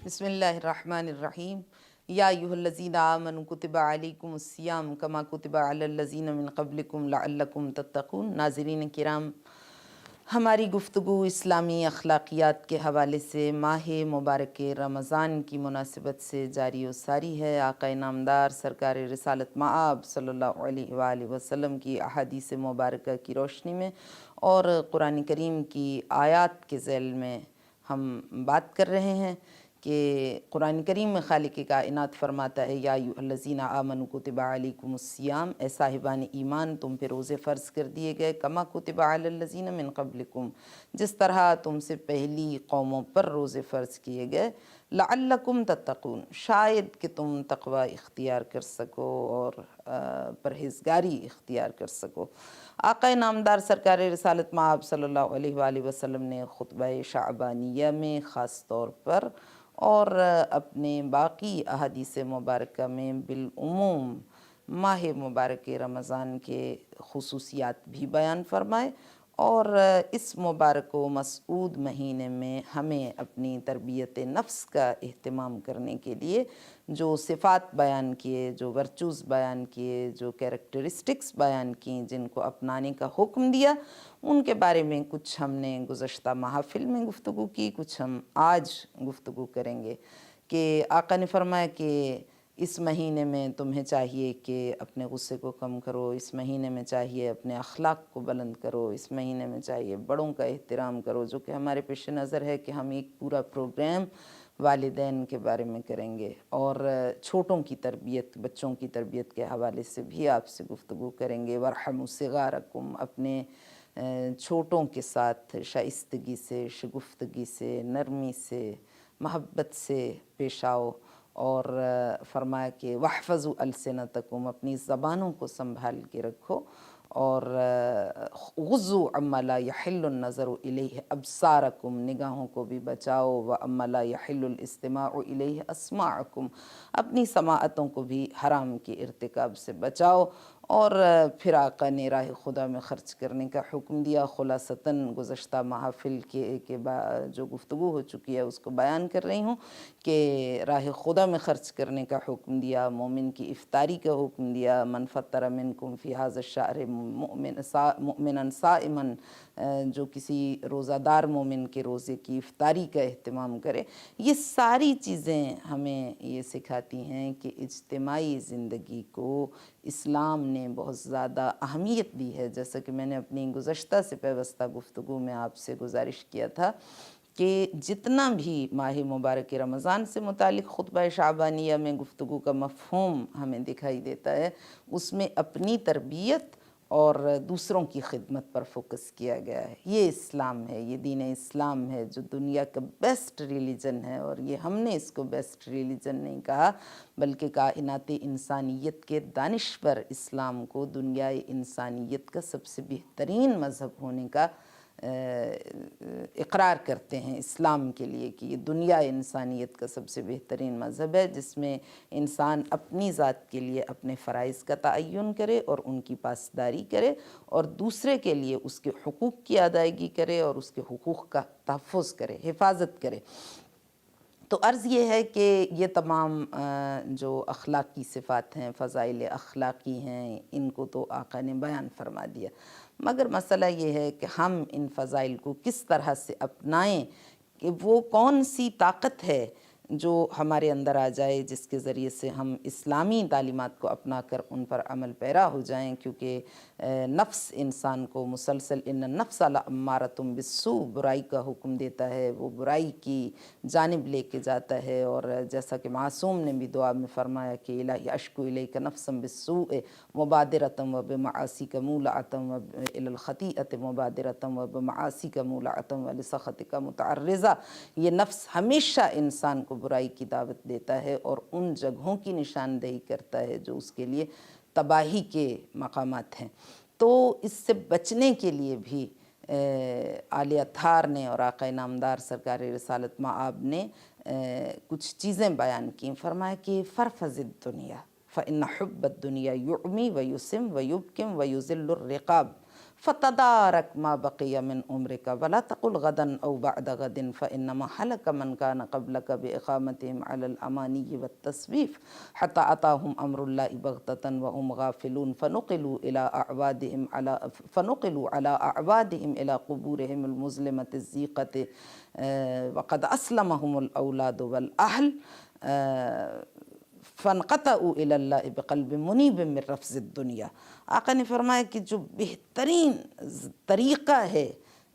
بسم اللہ الرحمن الرحیم یا ایھا الذین آمنوا کتب علیکم الصیام کما کتب علی الذین من قبلکم لعلکم تتقون۔ ناظرین کرام، ہماری گفتگو اسلامی اخلاقیات کے حوالے سے ماہ مبارک رمضان کی مناسبت سے جاری و ساری ہے۔ آقا نامدار سرکار رسالت مآب صلی اللہ علیہ وآلہ وسلم کی احادیث مبارکہ کی روشنی میں اور قرآن کریم کی آیات کے ذیل میں ہم بات کر رہے ہیں کہ قرآن کریم میں خالق کائنات فرماتا ہے یا ایھا الذین آمنوا کتب علیکم الصیام، اے صاحبان ایمان تم پہ روزے فرض کر دیے گئے، کما کتب علی الذین من قبلکم، جس طرح تم سے پہلی قوموں پر روزے فرض کیے گئے، لعلکم تتقون، شاید کہ تم تقوی اختیار کر سکو اور پرہیزگاری اختیار کر سکو۔ آقا نامدار سرکار رسالت مآب صلی اللہ علیہ وآلہ وسلم نے خطبہ شعبانیہ میں خاص طور پر اور اپنے باقی احادیث مبارکہ میں بالعموم ماہ مبارک رمضان کے خصوصیات بھی بیان فرمائے، اور اس مبارک و مسعود مہینے میں ہمیں اپنی تربیت نفس کا اہتمام کرنے کے لیے جو صفات بیان کیے، جو ورچوز بیان کیے، جو کیریکٹرسٹکس بیان کیں، جن کو اپنانے کا حکم دیا، ان کے بارے میں کچھ ہم نے گزشتہ محافل میں گفتگو کی، کچھ ہم آج گفتگو کریں گے۔ کہ آقا نے فرمایا کہ اس مہینے میں تمہیں چاہیے کہ اپنے غصے کو کم کرو، اس مہینے میں چاہیے اپنے اخلاق کو بلند کرو، اس مہینے میں چاہیے بڑوں کا احترام کرو، جو کہ ہمارے پیش نظر ہے کہ ہم ایک پورا پروگرام والدین کے بارے میں کریں گے، اور چھوٹوں کی تربیت، بچوں کی تربیت کے حوالے سے بھی آپ سے گفتگو کریں گے۔ وارحموا صغارکم، اپنے چھوٹوں کے ساتھ شائستگی سے، شگفتگی سے، نرمی سے، محبت سے پیش آؤ، اور فرمایا کہ واحفظوا السنتکم، اپنی زبانوں کو سنبھال کے رکھو، اور غضوا عما لا یحل النظر الیہ ابصارکم، نگاہوں کو بھی بچاؤ، وعما لا یحل الاستماع الیہ اسماعکم، اپنی سماعتوں کو بھی حرام کے ارتکاب سے بچاؤ۔ اور پھر آقا نے راہ خدا میں خرچ کرنے کا حکم دیا۔ خلاصتاً گزشتہ محافل کے جو گفتگو ہو چکی ہے اس کو بیان کر رہی ہوں کہ راہ خدا میں خرچ کرنے کا حکم دیا، مومن کی افطاری کا حکم دیا، من فطر منکم فی ھذا الشہر مؤمنا صائما، جو کسی روزہ دار مومن کے روزے کی افطاری کا اہتمام کرے۔ یہ ساری چیزیں ہمیں یہ سکھاتی ہیں کہ اجتماعی زندگی کو اسلام نے بہت زیادہ اہمیت دی ہے، جیسا کہ میں نے اپنی گزشتہ سے پیوستہ گفتگو میں آپ سے گزارش کیا تھا کہ جتنا بھی ماہ مبارک رمضان سے متعلق خطبہ شعبانیہ میں گفتگو کا مفہوم ہمیں دکھائی دیتا ہے، اس میں اپنی تربیت اور دوسروں کی خدمت پر فوکس کیا گیا ہے۔ یہ اسلام ہے، یہ دین اسلام ہے جو دنیا کا بیسٹ ریلیجن ہے، اور یہ ہم نے اس کو بیسٹ ریلیجن نہیں کہا بلکہ کائنات انسانیت کے دانشور اسلام کو دنیائے انسانیت کا سب سے بہترین مذہب ہونے کا اقرار کرتے ہیں اسلام کے لیے، کہ یہ دنیا انسانیت کا سب سے بہترین مذہب ہے جس میں انسان اپنی ذات کے لیے اپنے فرائض کا تعین کرے اور ان کی پاسداری کرے، اور دوسرے کے لیے اس کے حقوق کی ادائیگی کرے اور اس کے حقوق کا تحفظ کرے، حفاظت کرے۔ تو عرض یہ ہے کہ یہ تمام جو اخلاقی صفات ہیں، فضائل اخلاقی ہیں، ان کو تو آقا نے بیان فرما دیا، مگر مسئلہ یہ ہے کہ ہم ان فضائل کو کس طرح سے اپنائیں، کہ وہ کون سی طاقت ہے جو ہمارے اندر آ جائے جس کے ذریعے سے ہم اسلامی تعلیمات کو اپنا کر ان پر عمل پیرا ہو جائیں، کیونکہ نفس انسان کو مسلسل ان النفس لامارۃ بالسوء، برائی کا حکم دیتا ہے، وہ برائی کی جانب لے کے جاتا ہے، اور جیسا کہ معصوم نے بھی دعا میں فرمایا کہ الہی اشکو الیک نفسا بالسوء مبادرۃ وبمعاصیک مولعۃ الی الخطیئۃ مبادرۃ وبمعاصیک مولعۃ ولسخطک متعرضہ۔ یہ نفس ہمیشہ انسان کو برائی کی دعوت دیتا ہے اور ان جگہوں کی نشاندہی کرتا ہے جو اس کے لیے تباہی کے مقامات ہیں۔ تو اس سے بچنے کے لیے بھی آل اطہار نے اور آقا نامدار سرکار رسالت مآب نے کچھ چیزیں بیان کیں۔ فرمایا کہ فرفض الدنیا فإن حب الدنیا یعمی ویسم ویبکم ویذل الرقاب۔ فتدارک ما بقی من عمرک ولا تقل غدا او بعد غد فانما هلك من كان قبلك باقامتهم على الاماني والتسويف حتى اتاهم امر الله بغتة وهم غافلون فنقلوا على اعوادهم الى قبورهم المظلمة الزيقة وقد اسلمهم الاولاد والاهل فانقطعوا الی اللہ بقلب منیب من رفض الدنیا۔ آقا نے فرمایا کہ جو بہترین طریقہ ہے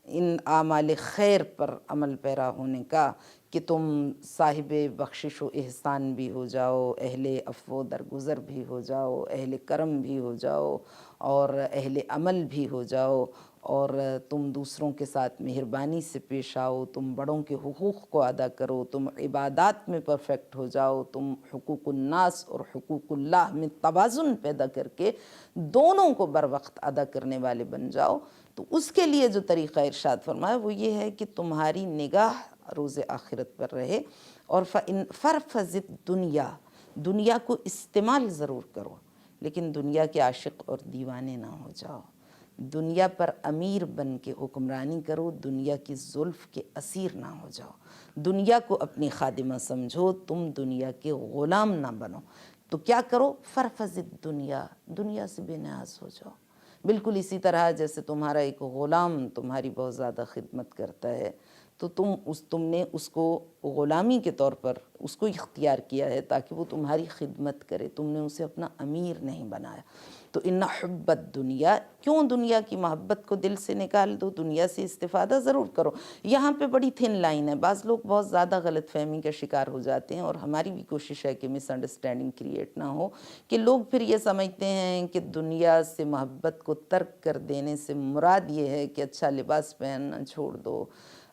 ان اعمال خیر پر عمل پیرا ہونے کا کہ تم صاحب بخشش و احسان بھی ہو جاؤ، اہل عفو و درگزر بھی ہو جاؤ، اہل کرم بھی ہو جاؤ اور اہل عمل بھی ہو جاؤ، اور تم دوسروں کے ساتھ مہربانی سے پیش آؤ، تم بڑوں کے حقوق کو ادا کرو، تم عبادات میں پرفیکٹ ہو جاؤ، تم حقوق الناس اور حقوق اللہ میں توازن پیدا کر کے دونوں کو بر وقت ادا کرنے والے بن جاؤ، تو اس کے لیے جو طریقہ ارشاد فرمایا وہ یہ ہے کہ تمہاری نگاہ روز آخرت پر رہے، اور فرفض دنیا کو استعمال ضرور کرو، لیکن دنیا کے عاشق اور دیوانے نہ ہو جاؤ، دنیا پر امیر بن کے حکمرانی کرو، دنیا کی زلف کے اسیر نہ ہو جاؤ، دنیا کو اپنی خادمہ سمجھو، تم دنیا کے غلام نہ بنو۔ تو کیا کرو؟ فرفض دنیا سے بے نیاز ہو جاؤ، بالکل اسی طرح جیسے تمہارا ایک غلام تمہاری بہت زیادہ خدمت کرتا ہے، تو تم نے اس کو غلامی کے طور پر اس کو اختیار کیا ہے تاکہ وہ تمہاری خدمت کرے، تم نے اسے اپنا امیر نہیں بنایا۔ تو ان حب الدنیا، کیوں دنیا کی محبت کو دل سے نکال دو، دنیا سے استفادہ ضرور کرو۔ یہاں پہ بڑی تھن لائن ہے، بعض لوگ بہت زیادہ غلط فہمی کا شکار ہو جاتے ہیں، اور ہماری بھی کوشش ہے کہ مس انڈرسٹینڈنگ کریٹ نہ ہو، کہ لوگ پھر یہ سمجھتے ہیں کہ دنیا سے محبت کو ترک کر دینے سے مراد یہ ہے کہ اچھا لباس پہننا چھوڑ دو،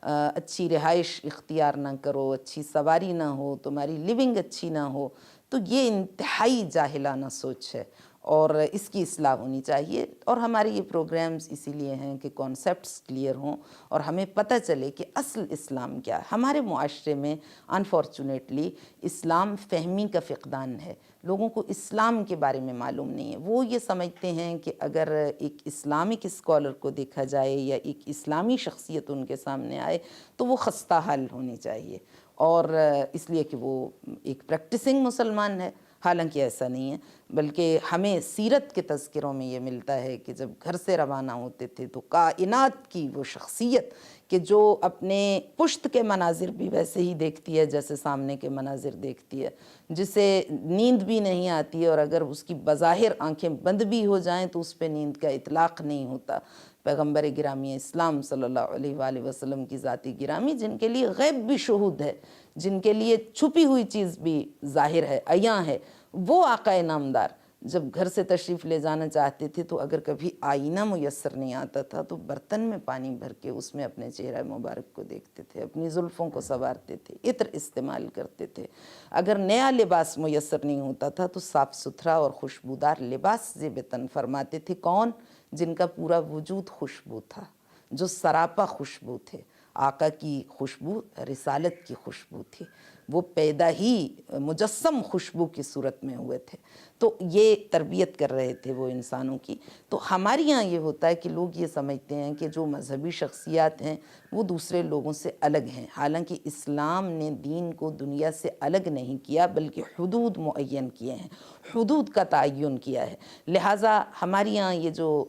اچھی رہائش اختیار نہ کرو، اچھی سواری نہ ہو، تمہاری لیونگ اچھی نہ ہو۔ تو یہ انتہائی جاہلانہ سوچ ہے، اور اس کی اصلاح ہونی چاہیے، اور ہمارے یہ پروگرامز اسی لیے ہیں کہ کانسیپٹس کلیئر ہوں اور ہمیں پتہ چلے کہ اصل اسلام کیا ہے۔ ہمارے معاشرے میں انفارچونیٹلی اسلام فہمی کا فقدان ہے، لوگوں کو اسلام کے بارے میں معلوم نہیں ہے، وہ یہ سمجھتے ہیں کہ اگر ایک اسلامک اسکالر کو دیکھا جائے یا ایک اسلامی شخصیت ان کے سامنے آئے تو وہ خستہ حال ہونی چاہیے، اور اس لیے کہ وہ ایک پریکٹسنگ مسلمان ہے، حالانکہ ایسا نہیں ہے، بلکہ ہمیں سیرت کے تذکروں میں یہ ملتا ہے کہ جب گھر سے روانہ ہوتے تھے تو کائنات کی وہ شخصیت کہ جو اپنے پشت کے مناظر بھی ویسے ہی دیکھتی ہے جیسے سامنے کے مناظر دیکھتی ہے، جسے نیند بھی نہیں آتی ہے، اور اگر اس کی بظاہر آنکھیں بند بھی ہو جائیں تو اس پہ نیند کا اطلاق نہیں ہوتا، پیغمبر گرامی اسلام صلی اللہ علیہ وآلہ وسلم کی ذاتی گرامی، جن کے لیے غیب بھی شہود ہے، جن کے لیے چھپی ہوئی چیز بھی ظاہر ہے، عیاں ہے، وہ آقا نامدار جب گھر سے تشریف لے جانا چاہتے تھے تو اگر کبھی آئینہ میسر نہیں آتا تھا تو برتن میں پانی بھر کے اس میں اپنے چہرہ مبارک کو دیکھتے تھے، اپنی زلفوں کو سنوارتے تھے، عطر استعمال کرتے تھے، اگر نیا لباس میسر نہیں ہوتا تھا تو صاف ستھرا اور خوشبودار لباس زیب تن فرماتے تھے۔ کون؟ جن کا پورا وجود خوشبو تھا، جو سراپا خوشبو تھے، آقا کی خوشبو رسالت کی خوشبو تھی، وہ پیدا ہی مجسم خوشبو کی صورت میں ہوئے تھے، تو یہ تربیت کر رہے تھے وہ انسانوں کی۔ تو ہمارے یہاں یہ ہوتا ہے کہ لوگ یہ سمجھتے ہیں کہ جو مذہبی شخصیات ہیں وہ دوسرے لوگوں سے الگ ہیں، حالانکہ اسلام نے دین کو دنیا سے الگ نہیں کیا بلکہ حدود معین کیے ہیں، حدود کا تعین کیا ہے۔ لہٰذا ہمارے یہاں یہ جو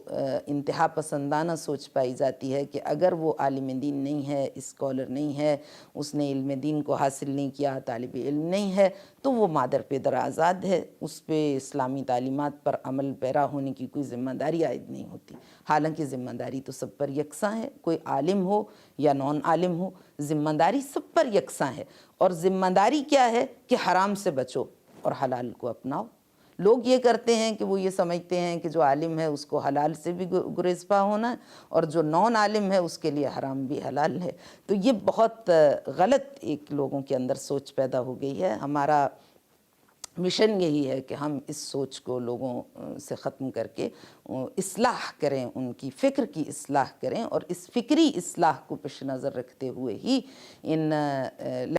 انتہا پسندانہ سوچ پائی جاتی ہے کہ اگر وہ عالم دین نہیں ہے، اسکالر نہیں ہے، اس نے علم دین کو حاصل نہیں کیا، طالب علم نہیں ہے، تو وہ مادر پدر آزاد ہے، اس پہ اسلامی تعلیمات پر عمل پیرا ہونے کی کوئی ذمہ داری عائد نہیں ہوتی، حالانکہ ذمہ داری تو سب پر یکساں ہے، کوئی عالم ہو یا نان عالم ہو، ذمہ داری سب پر یکساں ہے۔ اور ذمہ داری کیا ہے کہ حرام سے بچو اور حلال کو اپناؤ۔ لوگ یہ کرتے ہیں کہ وہ یہ سمجھتے ہیں کہ جو عالم ہے اس کو حلال سے بھی گریزپا ہونا ہے، اور جو نان عالم ہے اس کے لیے حرام بھی حلال ہے۔ تو یہ بہت غلط ایک لوگوں کے اندر سوچ پیدا ہو گئی ہے۔ ہمارا مشن یہی ہے کہ ہم اس سوچ کو لوگوں سے ختم کر کے اصلاح کریں، ان کی فکر کی اصلاح کریں، اور اس فکری اصلاح کو پیش نظر رکھتے ہوئے ہی ان